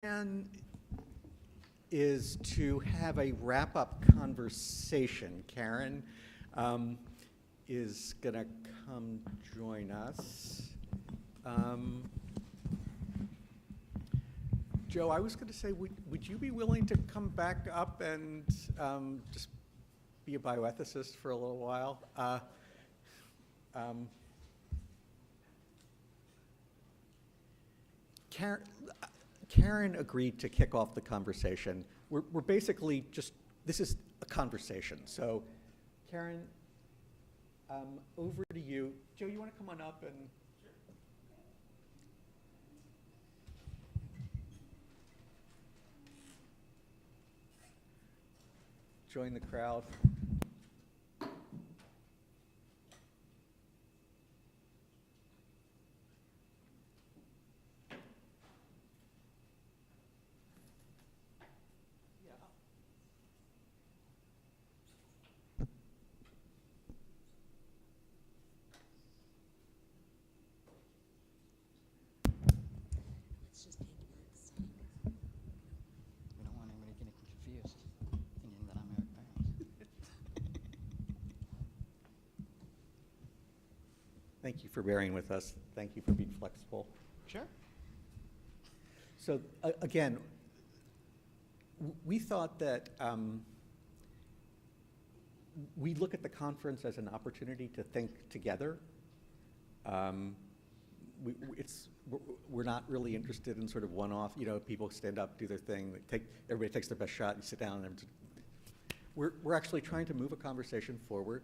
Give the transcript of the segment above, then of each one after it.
plan is to have a wrap-up conversation. Karen is going to come join us. Joe, I was going to say, would you be willing to come back up and just be a bioethicist for a little while? Karen agreed to kick off the conversation. We're basically just, this is a conversation. So, Karen, over to you. Joe, you want to come on up and? Join the crowd. We don't want anybody getting confused, thinking that I'm Erik Parens. Thank you for bearing with us. Thank you for being flexible. Sure. So again, we thought that we look at the conference as an opportunity to think together. We're not really interested in sort of one-off, people stand up, do their thing, everybody takes their best shot, you sit down. And we're actually trying to move a conversation forward.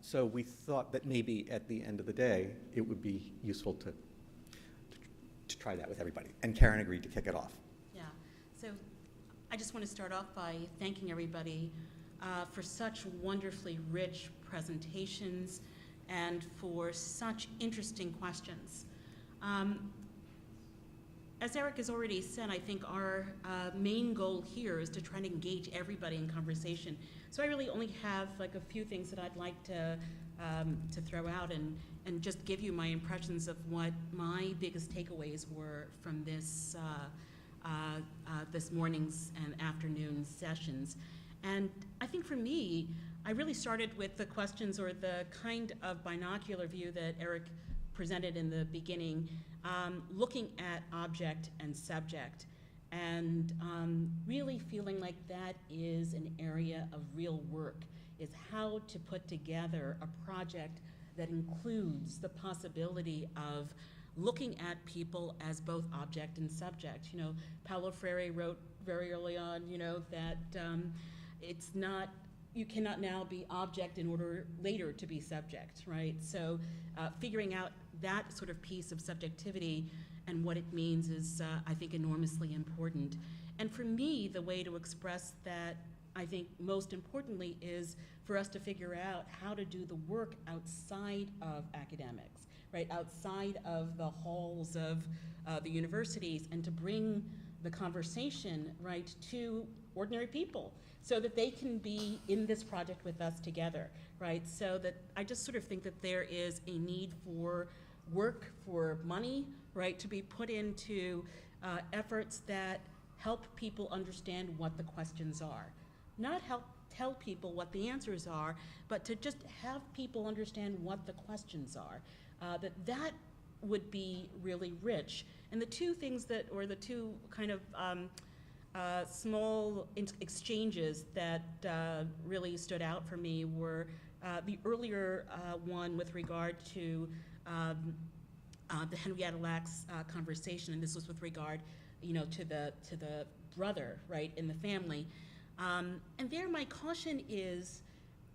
So we thought that maybe at the end of the day, it would be useful to try that with everybody. And Karen agreed to kick it off. Yeah, so I just want to start off by thanking everybody for such wonderfully rich presentations and for such interesting questions. As Erik has already said, I think our main goal here is to try to engage everybody in conversation. So I really only have like a few things that I'd like to throw out and just give you my impressions of what my biggest takeaways were from this this morning's and afternoon sessions. And I think for me, I really started with the questions or the kind of binocular view that Erik presented in the beginning, looking at object and subject, and really feeling like that is an area of real work, is how to put together a project that includes the possibility of looking at people as both object and subject. Paulo Freire wrote very early on, that it's not, you cannot now be object in order later to be subject, right? So figuring out that sort of piece of subjectivity and what it means is, I think, enormously important. And for me, the way to express that, I think, most importantly, is for us to figure out how to do the work outside of academics, right? Outside of the halls of the universities, and to bring the conversation, right, to ordinary people, so that they can be in this project with us together, right? So that I just sort of think that there is a need for work, for money, right, to be put into efforts that help people understand what the questions are. Not help tell people what the answers are, but to just have people understand what the questions are. That would be really rich. And the two things that, or the two kind of small exchanges that really stood out for me were the earlier one with regard to the Henrietta Lacks conversation, and this was with regard, to the brother, right, in the family. And there, my caution is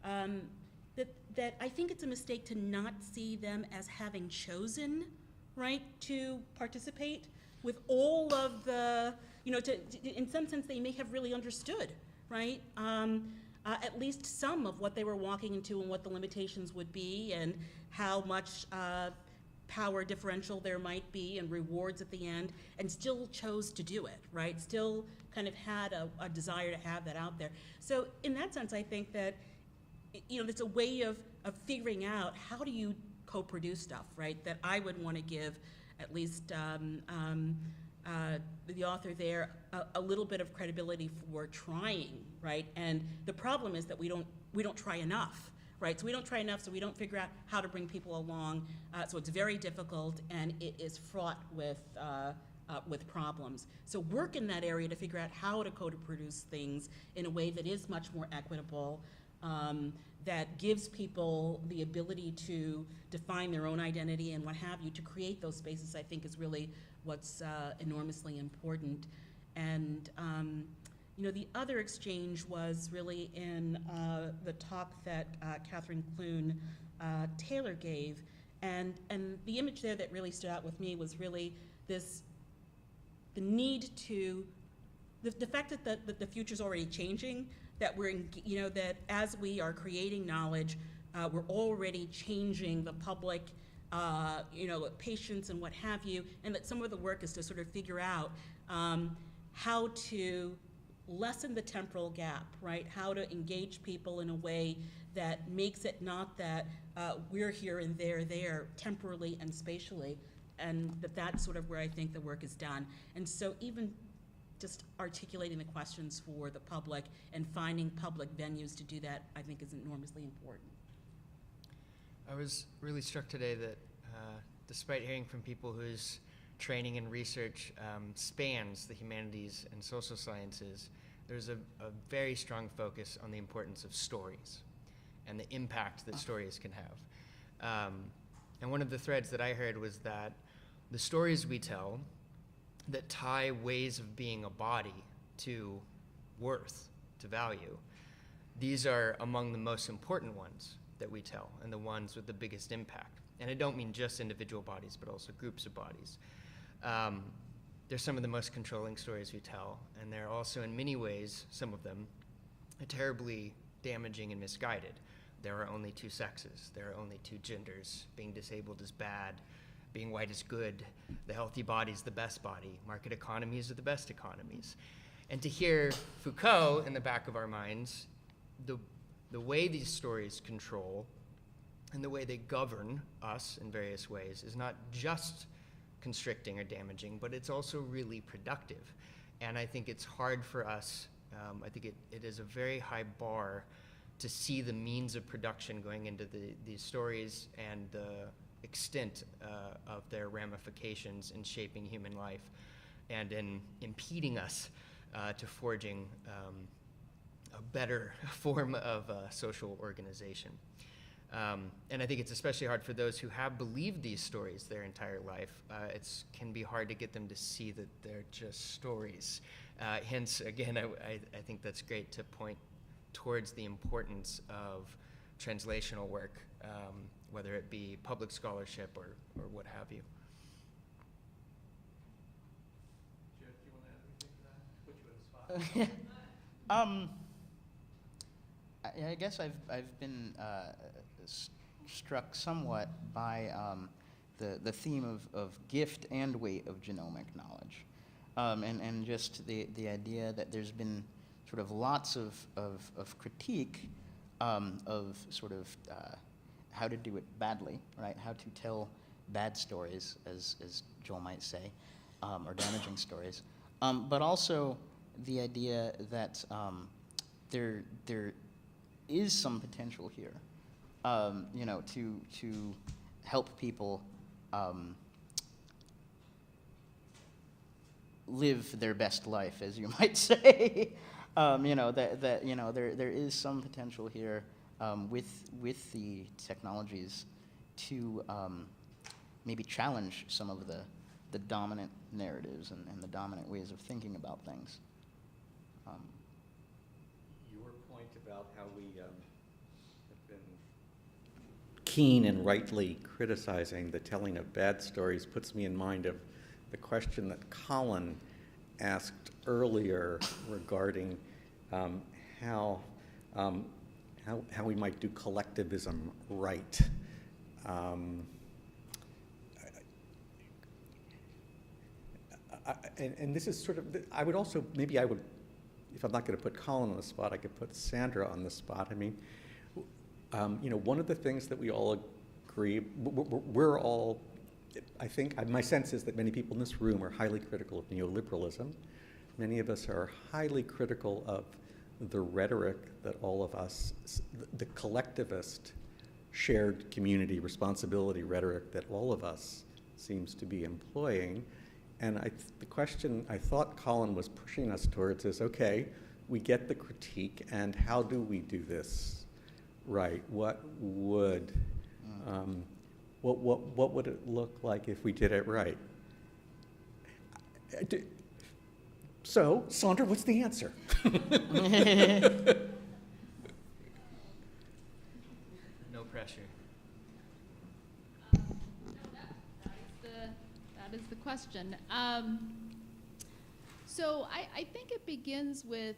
that I think it's a mistake to not see them as having chosen, right, to participate with all of the, in some sense they may have really understood, right, at least some of what they were walking into and what the limitations would be and how much power differential there might be and rewards at the end, and still chose to do it, right? Still kind of had a desire to have that out there. So in that sense, I think that, it's a way of figuring out how do you co-produce stuff, right? That I would want to give at least the author there a little bit of credibility for trying, right? And the problem is that we don't try enough, right? So we don't try enough, so we don't figure out how to bring people along. So it's very difficult, and it is fraught with problems. So work in that area to figure out how to co-produce things in a way that is much more equitable, that gives people the ability to define their own identity and what have you, to create those spaces, I think is really what's enormously important. And the other exchange was really in the talk that Catherine Clune Taylor gave. And the image there that really stood out with me was really the need to, the fact that the future's already changing, that that as we are creating knowledge, we're already changing the public, patients and what have you, and that some of the work is to sort of figure out how to lessen the temporal gap, right? How to engage people in a way that makes it not that we're here and they're there temporally and spatially, and that's sort of where I think the work is done. And so even just articulating the questions for the public and finding public venues to do that, I think is enormously important. I was really struck today that despite hearing from people whose training and research spans the humanities and social sciences, there's a very strong focus on the importance of stories and the impact that stories can have. And one of the threads that I heard was that the stories we tell that tie ways of being a body to worth, to value, these are among the most important ones that we tell and the ones with the biggest impact. And I don't mean just individual bodies, but also groups of bodies. They're some of the most controlling stories we tell, and they're also in many ways, some of them, terribly damaging and misguided. There are only two sexes, there are only two genders, being disabled is bad, being white is good, the healthy body is the best body, market economies are the best economies. And to hear Foucault in the back of our minds, the way these stories control and the way they govern us in various ways is not just constricting or damaging, but it's also really productive. And I think it's hard for us, I think it is a very high bar to see the means of production going into these stories and the extent of their ramifications in shaping human life and in impeding us to forging a better form of social organization. And I think it's especially hard for those who have believed these stories their entire life. It can be hard to get them to see that they're just stories. Hence, again, I think that's great to point towards the importance of translational work, whether it be public scholarship or what have you. Jeff, do you want to add anything to that? Put you in a spot. I guess I've been struck somewhat by the theme of gift and weight of genomic knowledge, and just the idea that there's been sort of lots of critique of sort of how to do it badly, right? How to tell bad stories, as Joel might say, or damaging stories, but also the idea that there is some potential here, to help people live their best life, as you might say. There is some potential here with the technologies to maybe challenge some of the dominant narratives and the dominant ways of thinking about things. Your point about how we have been keen and rightly criticizing the telling of bad stories puts me in mind of the question that Colin asked earlier regarding how we might do collectivism right. And this is sort of, I would also, maybe I would, if I'm not going to put Colin on the spot, I could put Sandra on the spot. I mean, one of the things that we all agree, we're all I think, my sense is that many people in this room are highly critical of neoliberalism. Many of us are highly critical of the rhetoric that all of us, the collectivist shared community responsibility rhetoric that all of us seems to be employing. And the question I thought Colin was pushing us towards is, okay, we get the critique, and how do we do this right? What would it look like if we did it right? So, Sandra, what's the answer? No pressure. That is the question. So I think it begins with,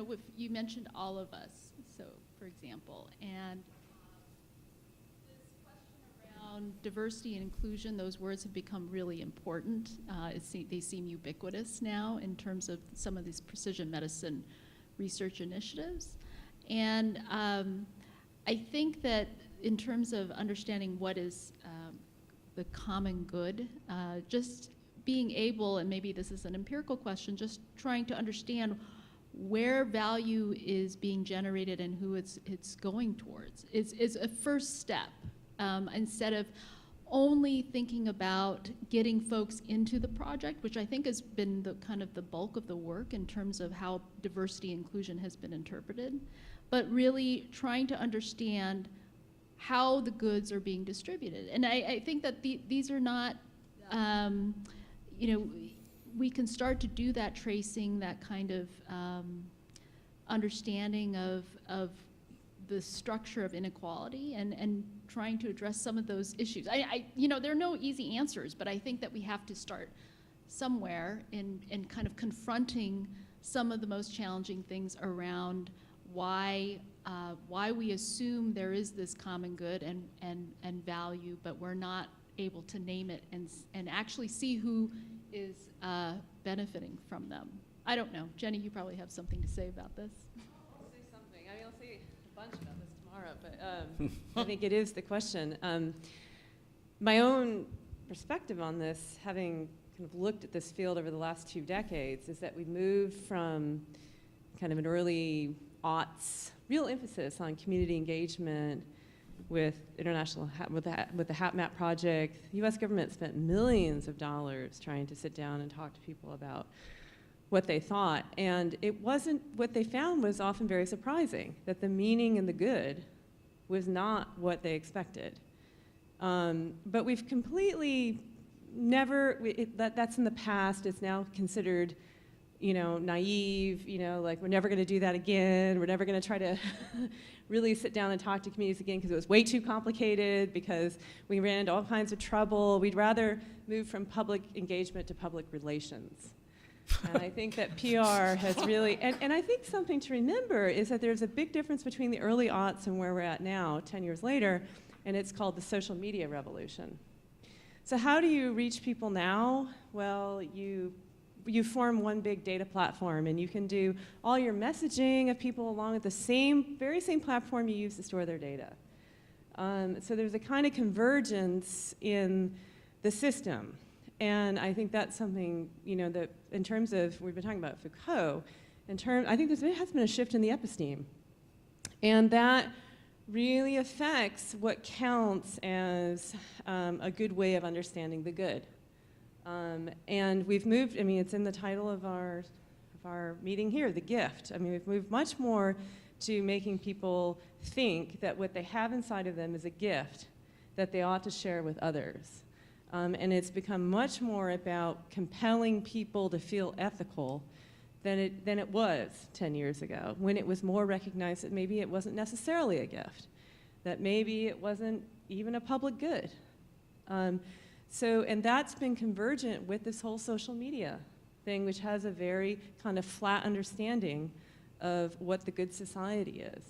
with, you mentioned all of us, so for example, and this question around diversity and inclusion, those words have become really important. They seem ubiquitous now in terms of some of these precision medicine research initiatives. And I think that in terms of understanding what is the common good, just being able, and maybe this is an empirical question, just trying to understand where value is being generated and who it's going towards is a first step. Instead of only thinking about getting folks into the project, which I think has been the kind of the bulk of the work in terms of how diversity inclusion has been interpreted, but really trying to understand how the goods are being distributed. And I think that these are not, we can start to do that tracing, that kind of understanding of the structure of inequality and trying to address some of those issues. There are no easy answers, but I think that we have to start somewhere in kind of confronting some of the most challenging things around why we assume there is this common good and value, but we're not able to name it and actually see who is benefiting from them. I don't know. Jenny, you probably have something to say about this. I'll say something. I mean, I'll say a bunch about this tomorrow, but I think it is the question. My own perspective on this, having kind of looked at this field over the last 2 decades, is that we moved from kind of an early aughts real emphasis on community engagement with with the HapMap project. The U.S. government spent millions of dollars trying to sit down and talk to people about what they thought, and it wasn't, what they found was often very surprising, that the meaning and the good was not what they expected. But we've completely never, that's in the past. It's now considered, naive, like we're never going to do that again. We're never going to try to really sit down and talk to communities again because it was way too complicated, because we ran into all kinds of trouble. We'd rather move from public engagement to public relations. And I think that PR has really, and I think something to remember is that there's a big difference between the early aughts and where we're at now, 10 years later, and it's called the social media revolution. So how do you reach people now? Well, you form one big data platform, and you can do all your messaging of people along at the very same platform you use to store their data. So there's a kind of convergence in the system. And I think that's something, that in terms of, we've been talking about Foucault, I think there has been a shift in the episteme. And that really affects what counts as a good way of understanding the good. And we've moved, it's in the title of our meeting here, the gift. We've moved much more to making people think that what they have inside of them is a gift that they ought to share with others. And it's become much more about compelling people to feel ethical than it was 10 years ago, when it was more recognized that maybe it wasn't necessarily a gift, that maybe it wasn't even a public good. And that's been convergent with this whole social media thing, which has a very kind of flat understanding of what the good society is.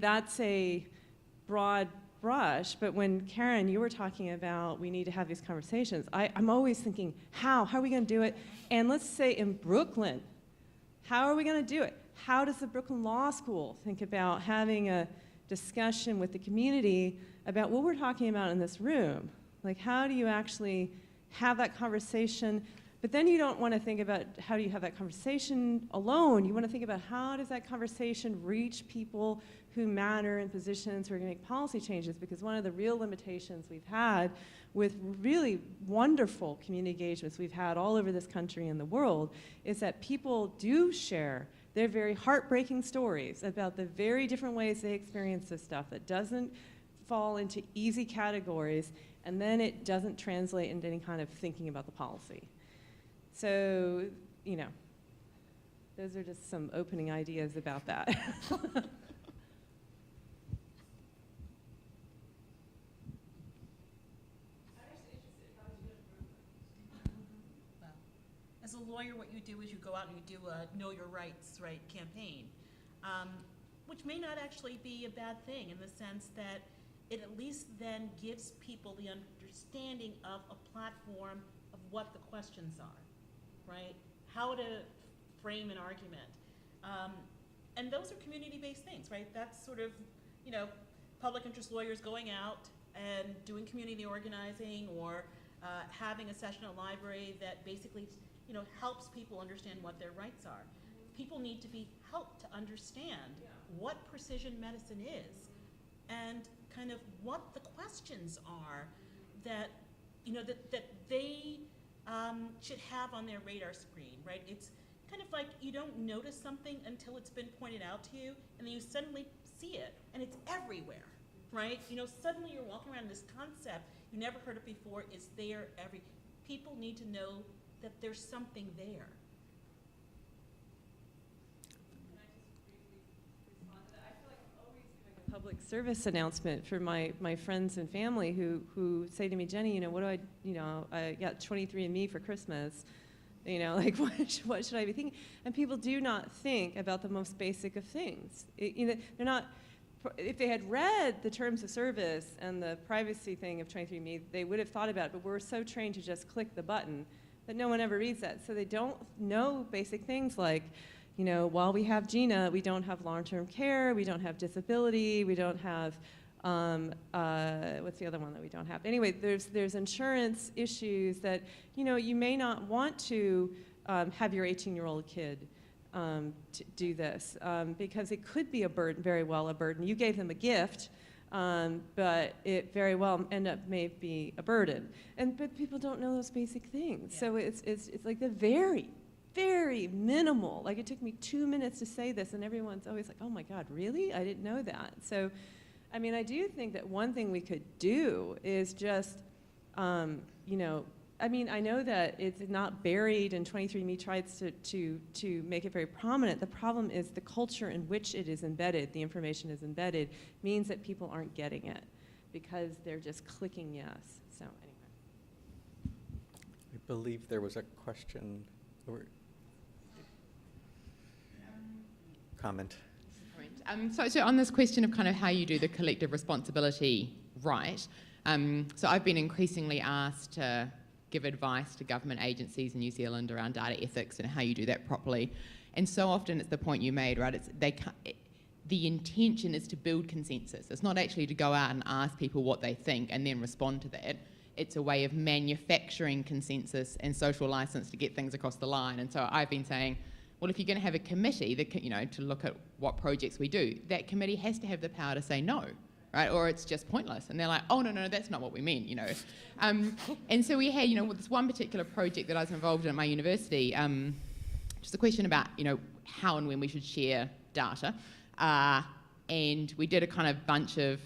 That's a broad brush, but when Karen, you were talking about we need to have these conversations, I'm always thinking, how are we going to do it? And let's say in Brooklyn, how are we going to do it? How does the Brooklyn Law School think about having a discussion with the community about what we're talking about in this room. Like, how do you actually have that conversation? But then you don't want to think about how do you have that conversation alone. You want to think about how does that conversation reach people who matter in positions who are going to make policy changes, because one of the real limitations we've had with really wonderful community engagements we've had all over this country and the world is that people do share their very heartbreaking stories about the very different ways they experience this stuff that doesn't fall into easy categories, and then it doesn't translate into any kind of thinking about the policy. So, you know, those are just some opening ideas about that. As a lawyer, what you do is you go out and you do a Know Your Rights, right, campaign, which may not actually be a bad thing in the sense that it at least then gives people the understanding of a platform of what the questions are, right? How to frame an argument. And those are community-based things, right? That's sort of, you know, public interest lawyers going out and doing community organizing or having a session at a library that basically, you know, helps people understand what their rights are. People need to be helped to understand what precision medicine is and kind of what the questions are that, you know, that they should have on their radar screen, right? It's kind of like you don't notice something until it's been pointed out to you, and then you suddenly see it, and it's everywhere, right? You know, suddenly you're walking around this concept, you never heard it before, it's there people need to know that there's something there. Can I just briefly respond to that? I feel like I'm always doing a public service announcement for my friends and family who say to me, Jenny, you know, what do I got 23andMe for Christmas. You know, like, what should I be thinking? And people do not think about the most basic of things. You know, they're not, if they had read the terms of service and the privacy thing of 23andMe, they would have thought about it, but we're so trained to just click the button that no one ever reads that. So they don't know basic things like, you know, while we have GINA, we don't have long-term care, we don't have disability, we don't have, what's the other one that we don't have? Anyway, there's insurance issues that, you know, you may not want to have your 18-year-old kid to do this because it could be a burden, very well a burden. You gave them a gift, but it very well may be a burden. But people don't know those basic things. Yeah. So it's like the very, very minimal. Like, it took me 2 minutes to say this, and everyone's always like, oh my God, really? I didn't know that. So, I mean, I do think that one thing we could do is just, you know, I mean, I know that it's not buried, and 23andMe tries to make it very prominent. The problem is the culture in which it is embedded, the information is embedded, means that people aren't getting it because they're just clicking yes. So anyway. I believe there was a question or comment. So on this question of kind of how you do the collective responsibility right, so I've been increasingly asked to give advice to government agencies in New Zealand around data ethics and how you do that properly. And so often it's the point you made, right? The intention is to build consensus. It's not actually to go out and ask people what they think and then respond to that. It's a way of manufacturing consensus and social license to get things across the line. And so I've been saying, well, if you're going to have a committee that, you know, to look at what projects we do, that committee has to have the power to say no, right? Or it's just pointless. And they're like, oh, no, that's not what we mean, you know. And so we had, you know, with this one particular project that I was involved in at my university, just a question about, you know, how and when we should share data. And we did a kind of bunch of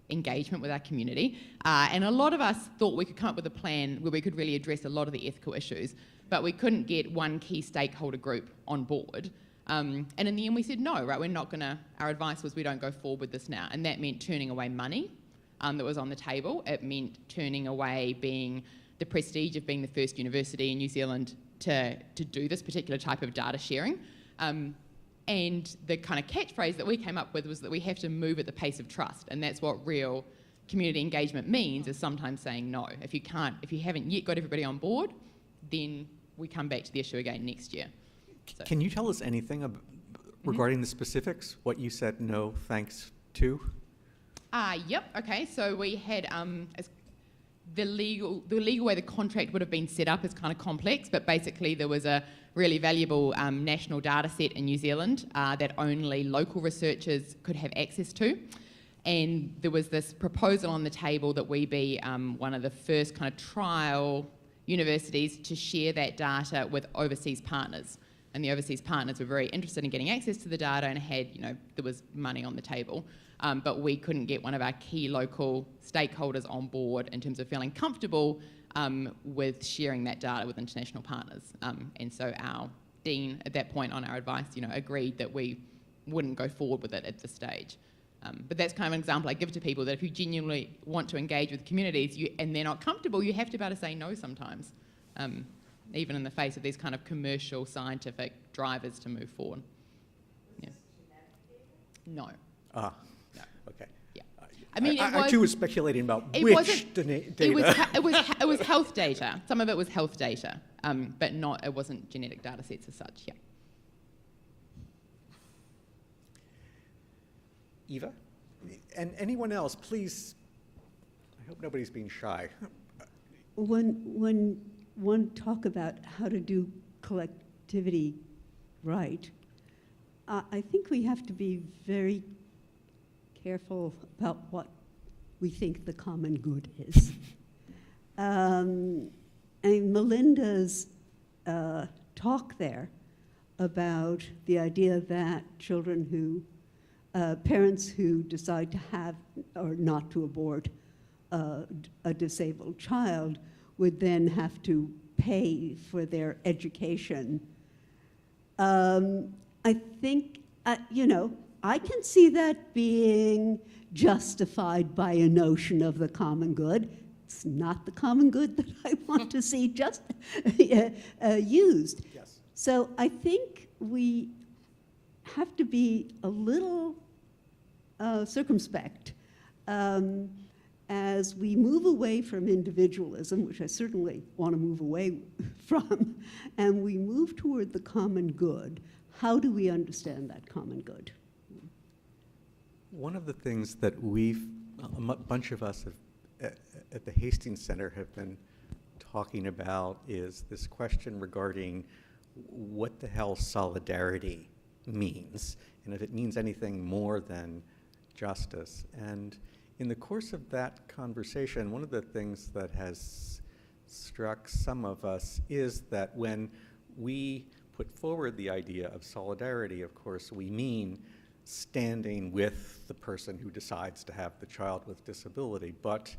engagement with our community. And a lot of us thought we could come up with a plan where we could really address a lot of the ethical issues, but we couldn't get one key stakeholder group on board. And in the end we said no, right, we're not gonna, our advice was we don't go forward with this now. And that meant turning away money that was on the table. It meant turning away the prestige of being the first university in New Zealand to do this particular type of data sharing. And the kind of catchphrase that we came up with was that we have to move at the pace of trust. And that's what real community engagement means, is sometimes saying no. If you haven't yet got everybody on board, then we come back to the issue again next year. So. Can you tell us anything regarding the specifics, what you said no thanks to? Yep. Okay. So we had the legal way the contract would have been set up is kind of complex, but basically there was a really valuable national data set in New Zealand that only local researchers could have access to. And there was this proposal on the table that we be one of the first kind of trial universities to share that data with overseas partners. And the overseas partners were very interested in getting access to the data and had, there was money on the table. But we couldn't get one of our key local stakeholders on board in terms of feeling comfortable with sharing that data with international partners. And so our dean at that point on our advice, agreed that we wouldn't go forward with it at this stage. But that's kind of an example I give to people, that if you genuinely want to engage with communities and they're not comfortable, you have to be able to say no sometimes, even in the face of these kind of commercial, scientific drivers to move forward. Yeah. No. No. Okay. Yeah. I mean, I too was speculating about it which data. It was health data. Some of it was health data, but it wasn't genetic data sets as such. Yeah. Eva? And anyone else, please, I hope nobody's being shy. When one talk about how to do collectivity right, I think we have to be very careful about what we think the common good is. And Melinda's talk there about the idea that children who parents who decide to have or not to abort a disabled child would then have to pay for their education. I think, I can see that being justified by a notion of the common good. It's not the common good that I want to see just used. Yes. So I think we have to be a little circumspect as we move away from individualism, which I certainly want to move away from, and we move toward the common good. How do we understand that common good? One of the things that a bunch of us at the Hastings Center have been talking about is this question regarding what the hell solidarity means, and if it means anything more than justice. And in the course of that conversation, one of the things that has struck some of us is that when we put forward the idea of solidarity, of course, we mean standing with the person who decides to have the child with disability. But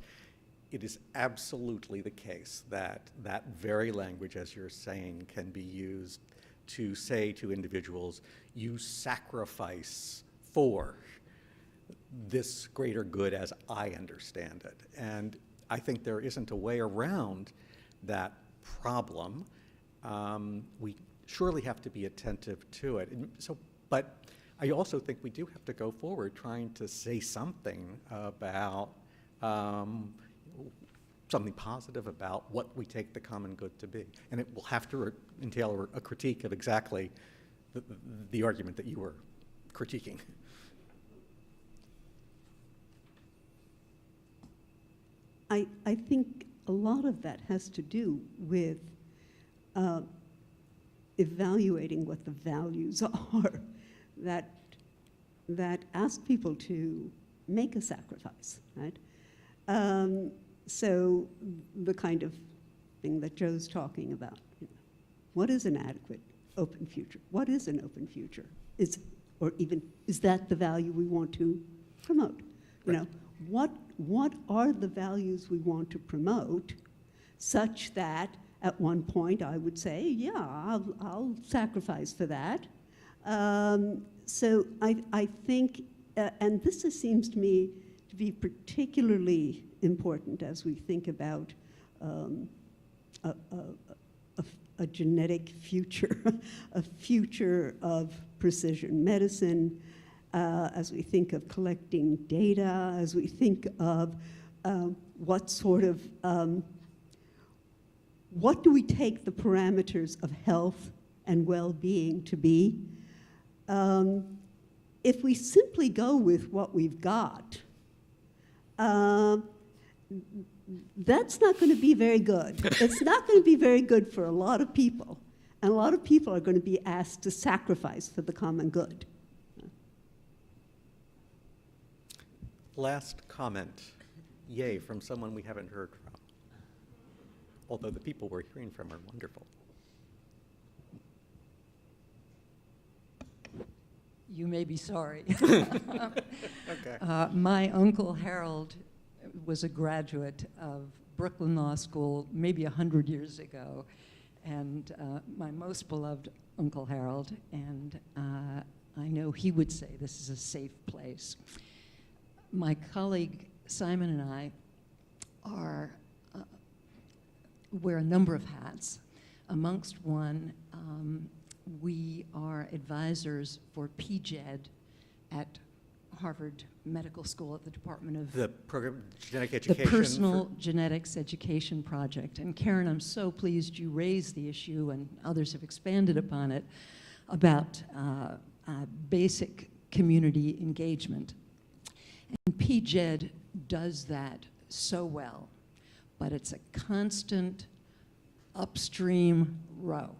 it is absolutely the case that that very language, as you're saying, can be used to say to individuals, you sacrifice for this greater good as I understand it. And I think there isn't a way around that problem. We surely have to be attentive to it. But I also think we do have to go forward trying to say something about something positive about what we take the common good to be. And it will have to entail a critique of exactly the argument that you were critiquing. I think a lot of that has to do with evaluating what the values are that ask people to make a sacrifice, right? So the kind of thing that Joe's talking about, what is an adequate open future? What is an open future? Is that the value we want to promote? Right. What are the values we want to promote such that at one point I would say, yeah, I'll sacrifice for that. So I think, and this seems to me to be particularly important as we think about a genetic future, a future of precision medicine, as we think of collecting data, as we think of what do we take the parameters of health and well-being to be? If we simply go with what we've got, That's not going to be very good. It's not going to be very good for a lot of people. And a lot of people are going to be asked to sacrifice for the common good. Last comment. Yay, from someone we haven't heard from. Although the people we're hearing from are wonderful. You may be sorry. Okay. My uncle Harold was a graduate of Brooklyn Law School maybe 100 years ago, and my most beloved Uncle Harold, and I know he would say this is a safe place. My colleague Simon and I wear a number of hats. Amongst one, we are advisors for PGED at Harvard Medical School at the Department of The program, genetic education. the Personal Genetics Education Project. And Karen, I'm so pleased you raised the issue, and others have expanded upon it, about basic community engagement. And PGED does that so well, but it's a constant upstream row.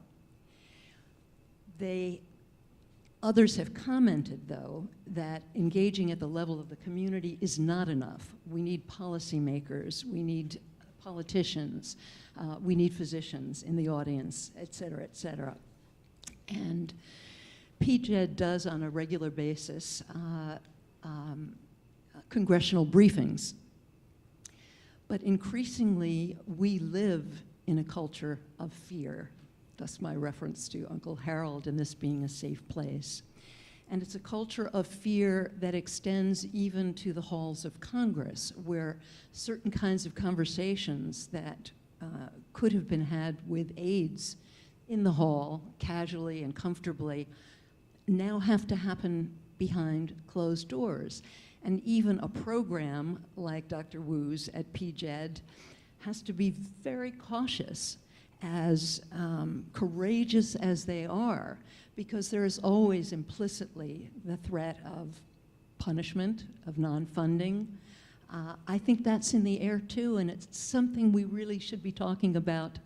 Others have commented, though, that engaging at the level of the community is not enough. We need policymakers, we need politicians, we need physicians in the audience, et cetera, et cetera. And PGED does, on a regular basis, congressional briefings. But increasingly, we live in a culture of fear. Thus my reference to Uncle Harold and this being a safe place. And it's a culture of fear that extends even to the halls of Congress, where certain kinds of conversations that could have been had with aides in the hall, casually and comfortably, now have to happen behind closed doors. And even a program like Dr. Wu's at PGED has to be very cautious, as courageous as they are, because there is always implicitly the threat of punishment, of non-funding. I think that's in the air too, and it's something we really should be talking about,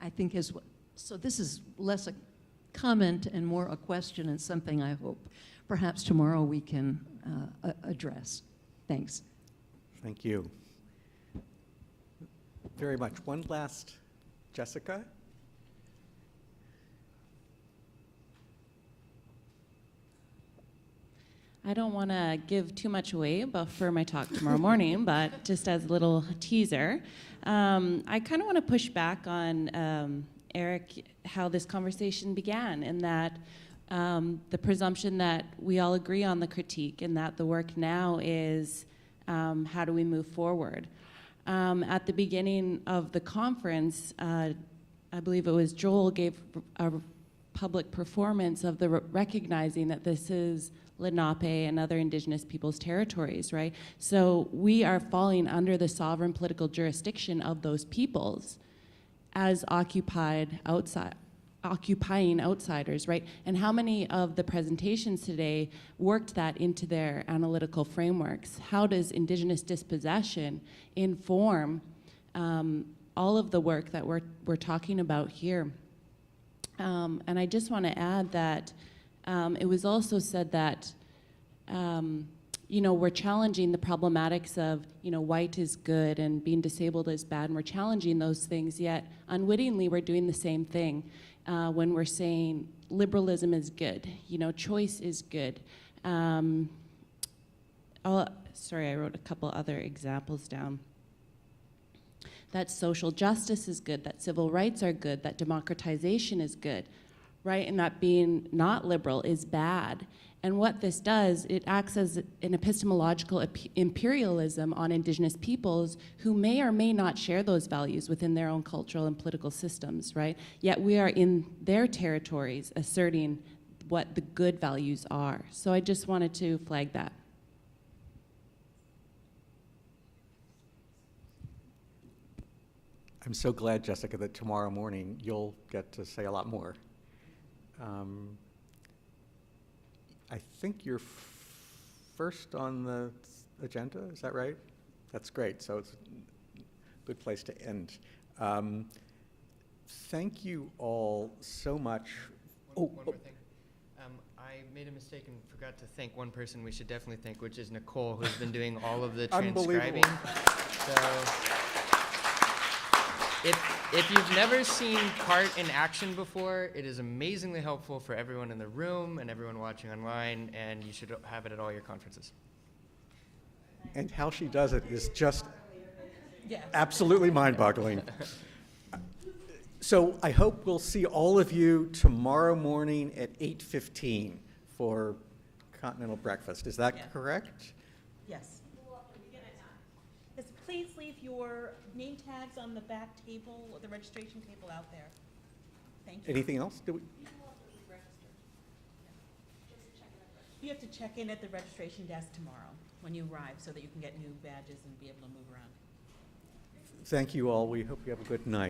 I think, as well. So this is less a comment and more a question, and something I hope perhaps tomorrow we can address. Thanks. Thank you very much. One last, Jessica? I don't want to give too much away for my talk tomorrow morning, but just as a little teaser, I kind of want to push back on Erik, how this conversation began, and that the presumption that we all agree on the critique and that the work now is how do we move forward. At the beginning of the conference, I believe it was Joel gave a public performance of the recognizing that this is Lenape and other indigenous peoples' territories, right? So we are falling under the sovereign political jurisdiction of those peoples as occupying outsiders, right? And how many of the presentations today worked that into their analytical frameworks? How does indigenous dispossession inform all of the work that we're talking about here? And I just want to add that it was also said that we're challenging the problematics of, white is good and being disabled is bad, and we're challenging those things, yet unwittingly we're doing the same thing when we're saying liberalism is good, choice is good. Sorry, I wrote a couple other examples down. That social justice is good, that civil rights are good, that democratization is good, right? And that being not liberal is bad. And what this does, it acts as an epistemological imperialism on indigenous peoples who may or may not share those values within their own cultural and political systems, right? Yet we are in their territories asserting what the good values are. So I just wanted to flag that. I'm so glad, Jessica, that tomorrow morning you'll get to say a lot more. I think you're first on the agenda, is that right? That's great. So it's a good place to end. Thank you all so much. One more thing. I made a mistake and forgot to thank one person we should definitely thank, which is Nicole, who's been doing all of the transcribing. So if you've never seen CART in action before, it is amazingly helpful for everyone in the room and everyone watching online, and you should have it at all your conferences. And how she does it is just Yes. absolutely mind-boggling. So I hope we'll see all of you tomorrow morning at 8:15 for continental breakfast. Is that Yeah. correct? Yes. Yes, please leave your name tags on the back table, or the registration table out there. Thank you. Anything else? You have to check in at the registration desk tomorrow when you arrive, so that you can get new badges and be able to move around. Thank you all. We hope you have a good night.